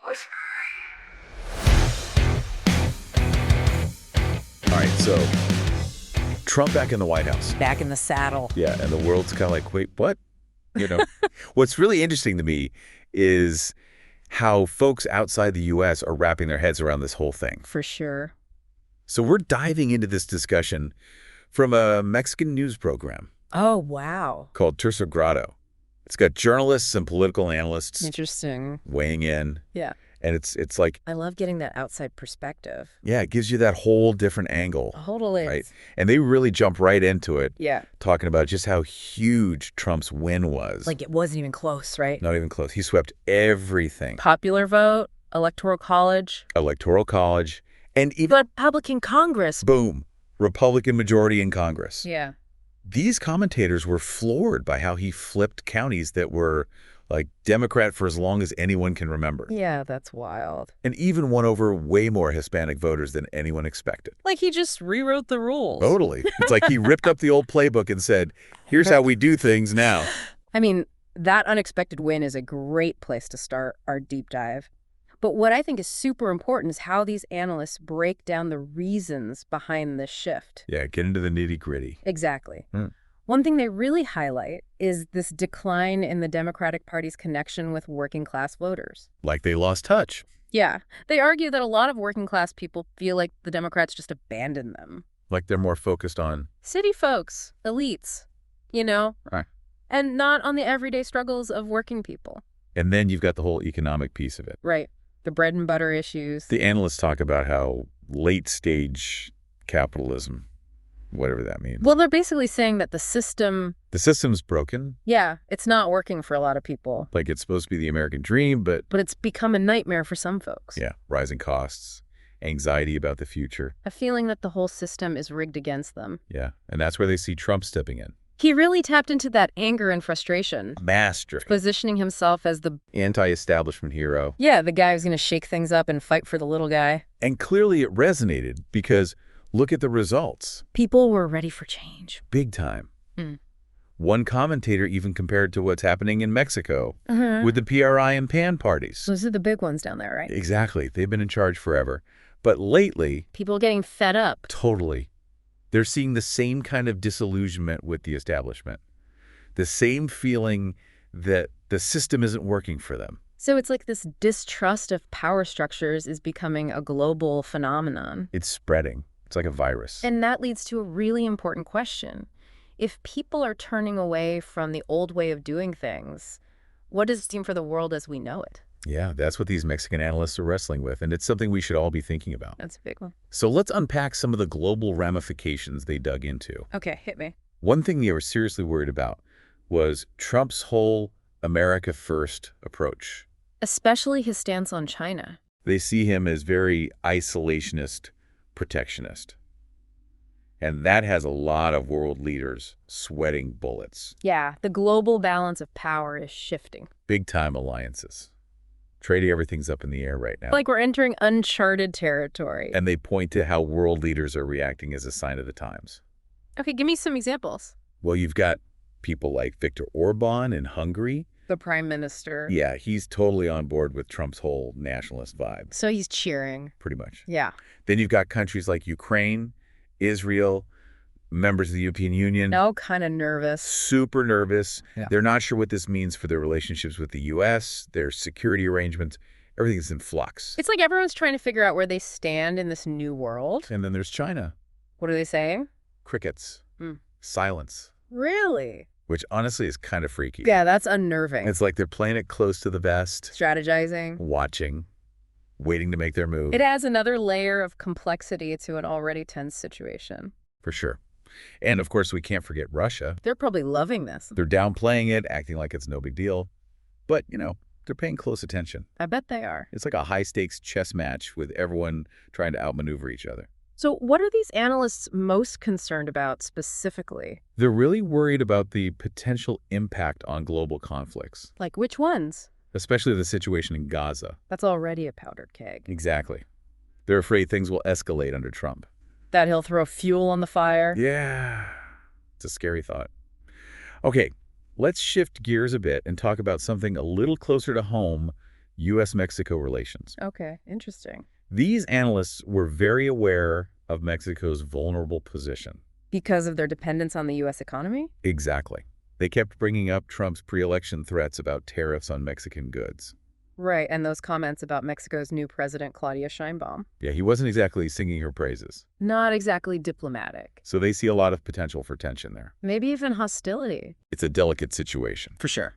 All right, so Trump back in the White House. Back in the saddle. Yeah, and the world's kind of like, wait, what? You know, what's really interesting to me is how folks outside the U.S. are wrapping their heads around this whole thing. For sure. So we're diving into this discussion from a Mexican news program. Oh, wow. Called Tercer Grado. It's got journalists and political analysts Interesting. weighing in. Yeah. And it's like, I love getting that outside perspective. yeah, it gives you that whole different angle. Totally. Right? And they really jump right into it. Yeah. Talking about just how huge Trump's win was. Like it wasn't even close, right? Not even close. He swept everything. Popular vote, electoral college. Electoral college. And even, But Republican Congress. boom, Republican majority in Congress. Yeah. These commentators were floored by how he flipped counties that were like Democrat for as long as anyone can remember. Yeah, that's wild. And even won over way more Hispanic voters than anyone expected. Like he just rewrote the rules. Totally. It's like he ripped up the old playbook and said, here's how we do things now. I mean, that unexpected win is a great place to start our deep dive. But what I think is super important is how these analysts break down the reasons behind this shift. Yeah, get into the nitty-gritty. Exactly. One thing they really highlight is this decline in the Democratic Party's connection with working-class voters. Like they lost touch. Yeah. They argue that a lot of working-class people feel like the Democrats just abandoned them. Like they're more focused on... City folks, elites, you know? Right. And not on the everyday struggles of working people. And then you've got the whole economic piece of it. Right. The bread and butter issues. The analysts talk about how late-stage capitalism, whatever that means. Well, they're basically saying that the system's broken. Yeah, it's not working for a lot of people. Like it's supposed to be the American dream, but it's become a nightmare for some folks. Yeah, rising costs, anxiety about the future. A feeling that the whole system is rigged against them. Yeah, and that's where they see Trump stepping in. He really tapped into that anger and frustration. Master. Positioning himself as the anti-establishment hero. Yeah, the guy who's going to shake things up and fight for the little guy. And clearly it resonated because look at the results. People were ready for change. Big time. One commentator even compared to what's happening in Mexico with the PRI and PAN parties. Those are the big ones down there, right? Exactly. They've been in charge forever. But lately... people getting fed up. Totally. They're seeing the same kind of disillusionment with the establishment. The same feeling that the system isn't working for them. So it's like this distrust of power structures is becoming a global phenomenon. It's spreading. It's like a virus. And that leads to a really important question. If people are turning away from the old way of doing things, what does it mean for the world as we know it? Yeah, that's what these Mexican analysts are wrestling with, and it's something we should all be thinking about. That's a big one. So let's unpack some of the global ramifications they dug into. Okay, hit me. One thing they were seriously worried about was Trump's whole America First approach. Especially his stance on China. They see him as very isolationist, protectionist. And that has a lot of world leaders sweating bullets. Yeah, the global balance of power is shifting. Big-time alliances. Trading everything's up in the air right now. Like we're entering uncharted territory. And they point to how world leaders are reacting as a sign of the times. Okay, give me some examples. Well, you've got people like Viktor Orban in Hungary. The prime minister. Yeah, he's totally on board with Trump's whole nationalist vibe. So he's cheering. Pretty much. Yeah. Then you've got countries like Ukraine, Israel, members of the European Union. No, kind of nervous. Super nervous. Yeah. They're not sure what this means for their relationships with the U.S., their security arrangements. Everything's in flux. It's like everyone's trying to figure out where they stand in this new world. And then there's China. What are they saying? Crickets. Silence. Really? Which honestly is kind of freaky. Yeah, that's unnerving. It's like they're playing it close to the vest. Strategizing. Watching. Waiting to make their move. It adds another layer of complexity to an already tense situation. For sure. And of course, we can't forget Russia. They're probably loving this. They're downplaying it, acting like it's no big deal. But, you know, they're paying close attention. I bet they are. It's like a high-stakes chess match with everyone trying to outmaneuver each other. So what are these analysts most concerned about specifically? They're really worried about the potential impact on global conflicts. Like which ones? Especially the situation in Gaza. That's already a powdered keg. Exactly. They're afraid things will escalate under Trump. That he'll throw fuel on the fire? Yeah. It's a scary thought. Okay, let's shift gears a bit and talk about something a little closer to home, U.S.-Mexico relations. Okay, interesting. These analysts were very aware of Mexico's vulnerable position. Because of their dependence on the U.S. economy? Exactly. They kept bringing up Trump's pre-election threats about tariffs on Mexican goods. Right, and those comments about Mexico's new president, Claudia Sheinbaum. Yeah, he wasn't exactly singing her praises. Not exactly diplomatic. So they see a lot of potential for tension there. Maybe even hostility. It's a delicate situation. For sure.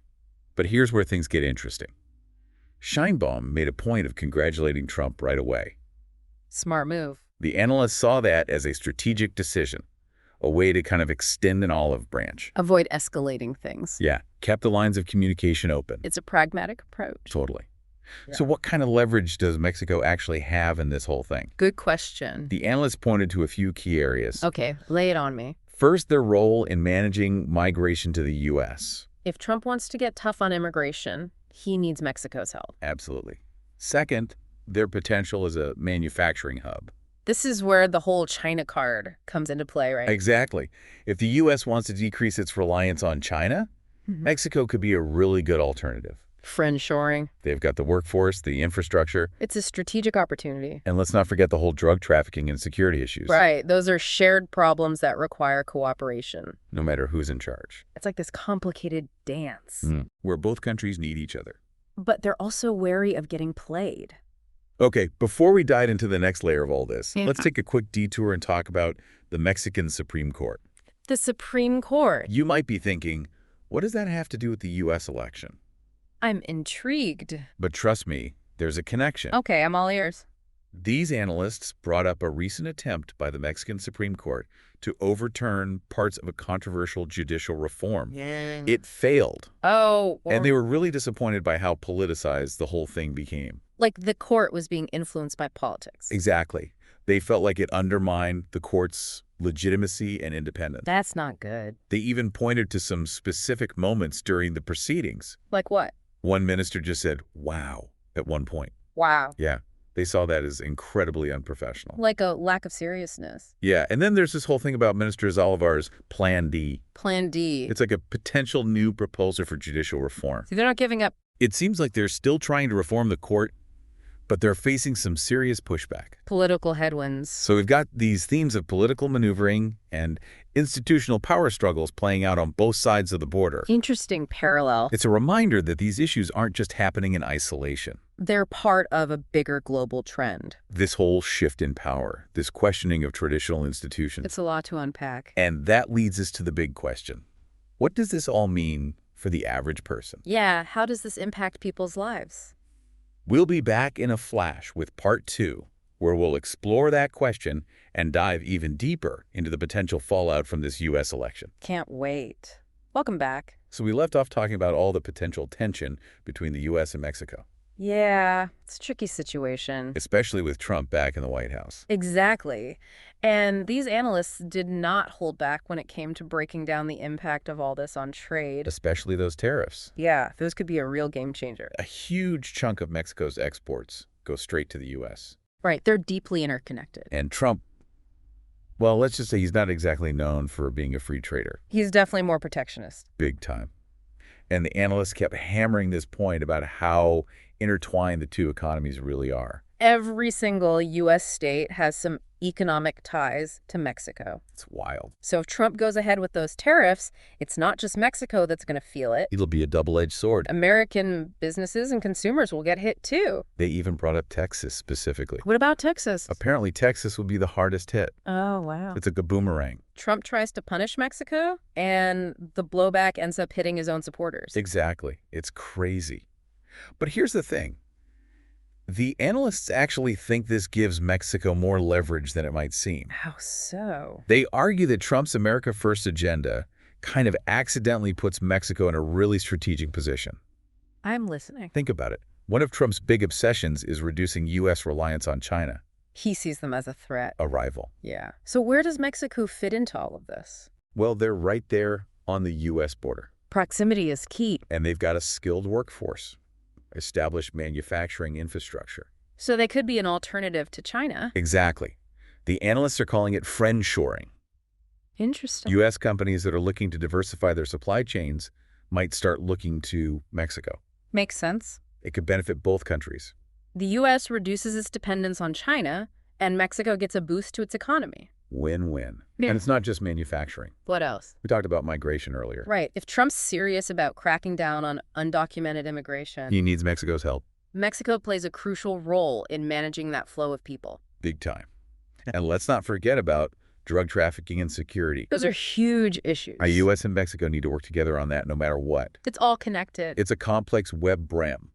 But here's where things get interesting. Sheinbaum made a point of congratulating Trump right away. Smart move. The analysts saw that as a strategic decision, a way to kind of extend an olive branch. Avoid escalating things. Yeah, kept the lines of communication open. It's a pragmatic approach. Totally. Yeah. So what kind of leverage does Mexico actually have in this whole thing? Good question. The analysts pointed to a few key areas. Okay, lay it on me. First, their role in managing migration to the U.S. If Trump wants to get tough on immigration, he needs Mexico's help. Absolutely. Second, their potential as a manufacturing hub. This is where the whole China card comes into play, right? Exactly. If the U.S. wants to decrease its reliance on China, Mexico could be a really good alternative. Friendshoring. They've got the workforce, the infrastructure. It's a strategic opportunity. And let's not forget the whole drug trafficking and security issues. Right. Those are shared problems that require cooperation. No matter who's in charge. It's like this complicated dance. Where both countries need each other. But they're also wary of getting played. Okay, before we dive into the next layer of all this, let's take a quick detour and talk about the Mexican Supreme Court. The Supreme Court. You might be thinking, what does that have to do with the U.S. election? I'm intrigued. But trust me, there's a connection. Okay, I'm all ears. These analysts brought up a recent attempt by the Mexican Supreme Court to overturn parts of a controversial judicial reform. It failed. Oh. And they were really disappointed by how politicized the whole thing became. Like the court was being influenced by politics. Exactly. They felt like it undermined the court's legitimacy and independence. That's not good. They even pointed to some specific moments during the proceedings. Like what? One minister just said, "Wow," at one point. Wow. Yeah, they saw that as incredibly unprofessional. Like a lack of seriousness. Yeah, and then there's this whole thing about Minister Zaldivar's Plan D. Plan D. It's like a potential new proposal for judicial reform. See, they're not giving up. It seems like they're still trying to reform the court, but they're facing some serious pushback. Political headwinds. So we've got these themes of political maneuvering and institutional power struggles playing out on both sides of the border. Interesting parallel. It's a reminder that these issues aren't just happening in isolation. They're part of a bigger global trend. This whole shift in power, this questioning of traditional institutions. It's a lot to unpack. And that leads us to the big question. What does this all mean for the average person? Yeah, how does this impact people's lives? We'll be back in a flash with part 2, where we'll explore that question and dive even deeper into the potential fallout from this U.S. election. Can't wait. Welcome back. So we left off talking about all the potential tension between the U.S. and Mexico. Yeah, it's a tricky situation. Especially with Trump back in the White House. Exactly. And these analysts did not hold back when it came to breaking down the impact of all this on trade. Especially those tariffs. Yeah, those could be a real game changer. A huge chunk of Mexico's exports go straight to the U.S. Right, they're deeply interconnected. And Trump, well, let's just say he's not exactly known for being a free trader. He's definitely more protectionist. Big time. And the analysts kept hammering this point about how intertwined the two economies really are. Every single U.S. state has some economic ties to Mexico. It's wild. So if Trump goes ahead with those tariffs, it's not just Mexico that's going to feel it. It'll be a double-edged sword. American businesses and consumers will get hit too. They even brought up Texas specifically. What about Texas? Apparently Texas will be the hardest hit. Oh, wow. It's like a boomerang. Trump tries to punish Mexico, and the blowback ends up hitting his own supporters. Exactly. It's crazy. But here's the thing. The analysts actually think this gives Mexico more leverage than it might seem. How so? They argue that Trump's America First agenda kind of accidentally puts Mexico in a really strategic position. I'm listening. Think about it. One of Trump's big obsessions is reducing U.S. reliance on China. He sees them as a threat. A rival. Yeah. So where does Mexico fit into all of this? Well, they're right there on the U.S. border. Proximity is key. And they've got a skilled workforce. Established manufacturing infrastructure. So they could be an alternative to China. Exactly. The analysts are calling it friendshoring. Interesting. U.S. companies that are looking to diversify their supply chains might start looking to Mexico. Makes sense. It could benefit both countries. The U.S. reduces its dependence on China, and Mexico gets a boost to its economy. Win-win. Yeah. And it's not just manufacturing. What else? We talked about migration earlier. Right. If Trump's serious about cracking down on undocumented immigration, He needs Mexico's help. Mexico plays a crucial role in managing that flow of people. Big time. And let's not forget about drug trafficking and security. Those are huge issues. The U.S. and Mexico need to work together on that no matter what. It's all connected. It's a complex web-bram.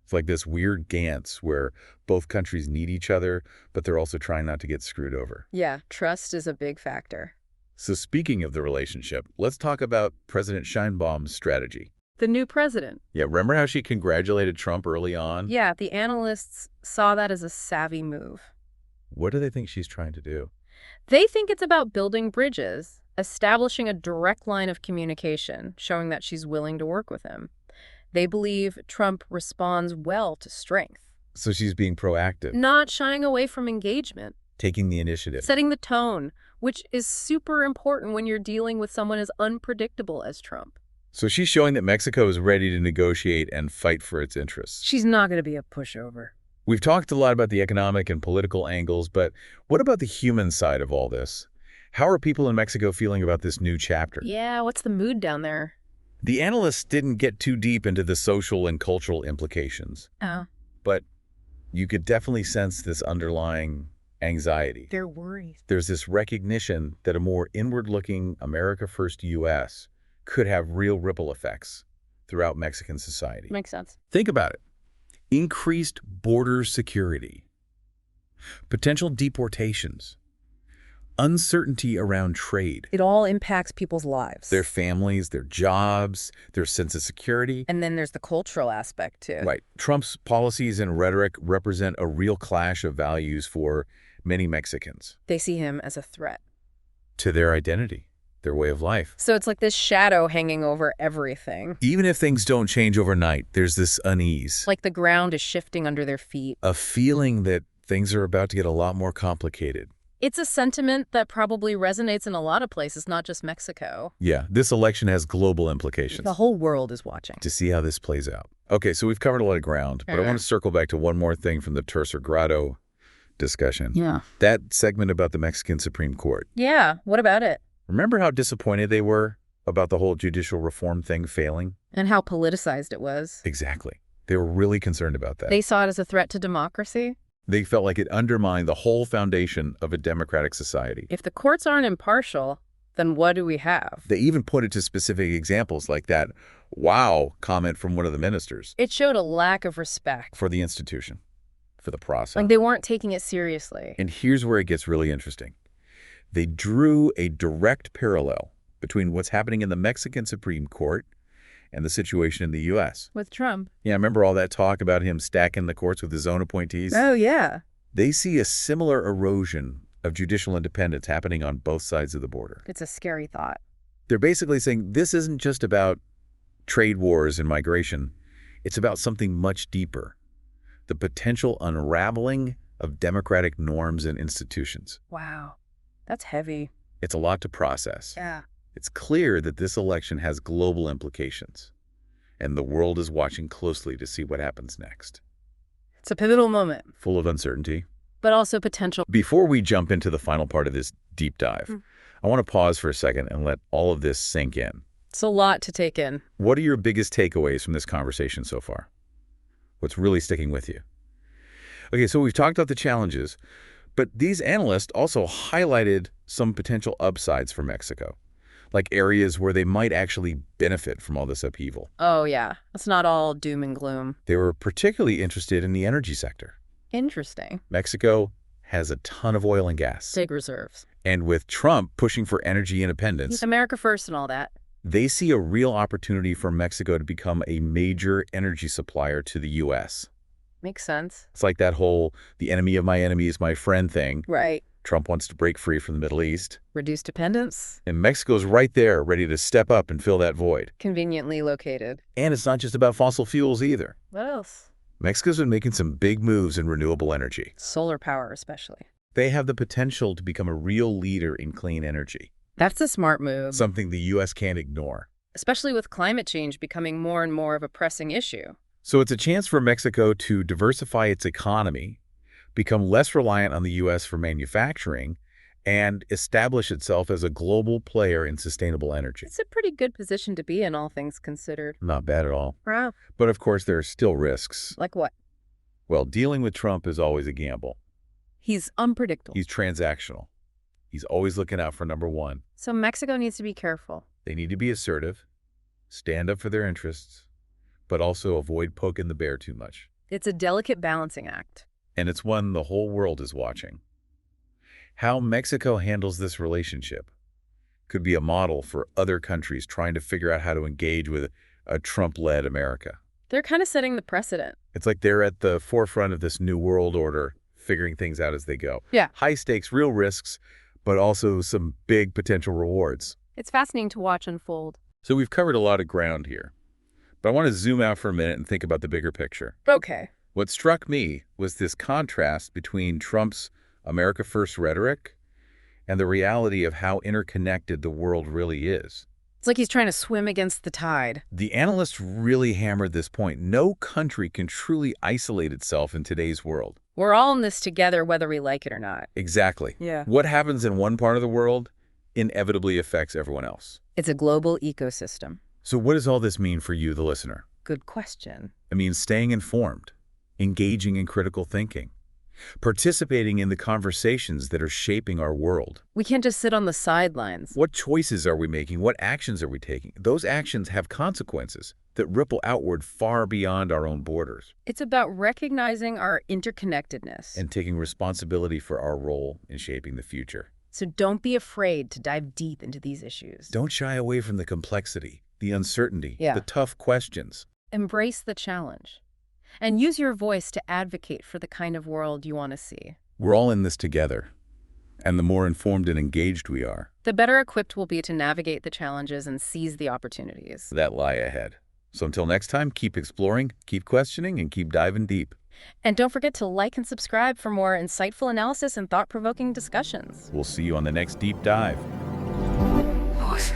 It's like this weird dance where both countries need each other, but they're also trying not to get screwed over. Yeah, trust is a big factor. So speaking of the relationship, let's talk about President Sheinbaum's strategy. The new president. Yeah, remember how she congratulated Trump early on? Yeah, the analysts saw that as a savvy move. What do they think she's trying to do? They think it's about building bridges, establishing a direct line of communication, showing that she's willing to work with him. They believe Trump responds well to strength. So she's being proactive. Not shying away from engagement. Taking the initiative. Setting the tone, which is super important when you're dealing with someone as unpredictable as Trump. So she's showing that Mexico is ready to negotiate and fight for its interests. She's not going to be a pushover. We've talked a lot about the economic and political angles, but what about the human side of all this? How are people in Mexico feeling about this new chapter? Yeah, what's the mood down there? The analysts didn't get too deep into the social and cultural implications, Oh. but you could definitely sense this underlying anxiety. They're worried. There's this recognition that a more inward-looking America-first U.S. could have real ripple effects throughout Mexican society. Makes sense. Think about it. Increased border security, potential deportations, uncertainty around trade, It all impacts people's lives. their families, their jobs, their sense of security. And then there's the cultural aspect, too. Right. Trump's policies and rhetoric represent a real clash of values for many Mexicans They see him as a threat. to their identity, their way of life. So it's like this shadow hanging over everything. Even if things don't change overnight, there's this unease, Like the ground is shifting under their feet. a feeling that things are about to get a lot more complicated. It's a sentiment that probably resonates in a lot of places, not just Mexico. Yeah, this election has global implications. The whole world is watching. To see how this plays out. Okay, so we've covered a lot of ground, but I want to circle back to one more thing from the Tercer Grado discussion. Yeah. That segment about the Mexican Supreme Court. Yeah, what about it? Remember how disappointed they were about the whole judicial reform thing failing? And how politicized it was. Exactly. They were really concerned about that. They saw it as a threat to democracy. They felt like it undermined the whole foundation of a democratic society. If the courts aren't impartial, then what do we have? They even pointed to specific examples like that "wow" comment from one of the ministers It showed a lack of respect. for the institution, for the process. Like they weren't taking it seriously. And here's where it gets really interesting. They drew a direct parallel between what's happening in the Mexican Supreme Court and the situation in the U.S. With Trump. Yeah, remember all that talk about him stacking the courts with his own appointees? Oh, yeah. They see a similar erosion of judicial independence happening on both sides of the border. It's a scary thought. They're basically saying this isn't just about trade wars and migration. It's about something much deeper, the potential unraveling of democratic norms and institutions. Wow. That's heavy. It's a lot to process. Yeah. It's clear that this election has global implications, and the world is watching closely to see what happens next. It's a pivotal moment, Full of uncertainty. but also potential. Before we jump into the final part of this deep dive, I want to pause for a second and let all of this sink in. It's a lot to take in. What are your biggest takeaways from this conversation so far? What's really sticking with you? Okay, so we've talked about the challenges, but these analysts also highlighted some potential upsides for Mexico, like areas where they might actually benefit from all this upheaval. Oh, yeah. It's not all doom and gloom. They were particularly interested in the energy sector. Interesting. Mexico has a ton of oil and gas. Big reserves. And with Trump pushing for energy independence, America first and all that. they see a real opportunity for Mexico to become a major energy supplier to the U.S. Makes sense. It's like that whole "the enemy of my enemy is my friend" thing. Right. Trump wants to break free from the Middle East. Reduced dependence. And Mexico's right there, ready to step up and fill that void. Conveniently located. And it's not just about fossil fuels either. What else? Mexico's been making some big moves in renewable energy. Solar power, especially. They have the potential to become a real leader in clean energy, That's a smart move. something the U.S. can't ignore. Especially with climate change becoming more and more of a pressing issue. So it's a chance for Mexico to diversify its economy, become less reliant on the U.S. for manufacturing, and establish itself as a global player in sustainable energy. It's a pretty good position to be in, all things considered. Not bad at all. Wow. But of course, there are still risks. Like what? Well, dealing with Trump is always a gamble. He's unpredictable. He's transactional. He's always looking out for number one. So Mexico needs to be careful. They need to be assertive, stand up for their interests, but also avoid poking the bear too much. It's a delicate balancing act. And it's one the whole world is watching. How Mexico handles this relationship could be a model for other countries trying to figure out how to engage with a Trump-led America. They're kind of setting the precedent. It's like they're at the forefront of this new world order, figuring things out as they go. Yeah. High stakes, real risks, but also some big potential rewards. It's fascinating to watch unfold. So we've covered a lot of ground here, but I want to zoom out for a minute and think about the bigger picture. Okay. What struck me was this contrast between Trump's America First rhetoric and the reality of how interconnected the world really is. It's like he's trying to swim against the tide. The analysts really hammered this point. No country can truly isolate itself in today's world. We're all in this together, whether we like it or not. Exactly. Yeah. What happens in one part of the world inevitably affects everyone else. It's a global ecosystem. So what does all this mean for you, the listener? Good question. It means staying informed, engaging in critical thinking, participating in the conversations that are shaping our world. We can't just sit on the sidelines. What choices are we making? What actions are we taking? Those actions have consequences that ripple outward far beyond our own borders. It's about recognizing our interconnectedness. And taking responsibility for our role in shaping the future. So don't be afraid to dive deep into these issues. Don't shy away from the complexity, the uncertainty, Yeah. the tough questions. Embrace the challenge. And use your voice to advocate for the kind of world you want to see. We're all in this together. And the more informed and engaged we are, The better equipped we'll be to navigate the challenges and seize the opportunities. that lie ahead. So until next time, keep exploring, keep questioning, and keep diving deep. And don't forget to like and subscribe for more insightful analysis and thought-provoking discussions. We'll see you on the next deep dive. Voice.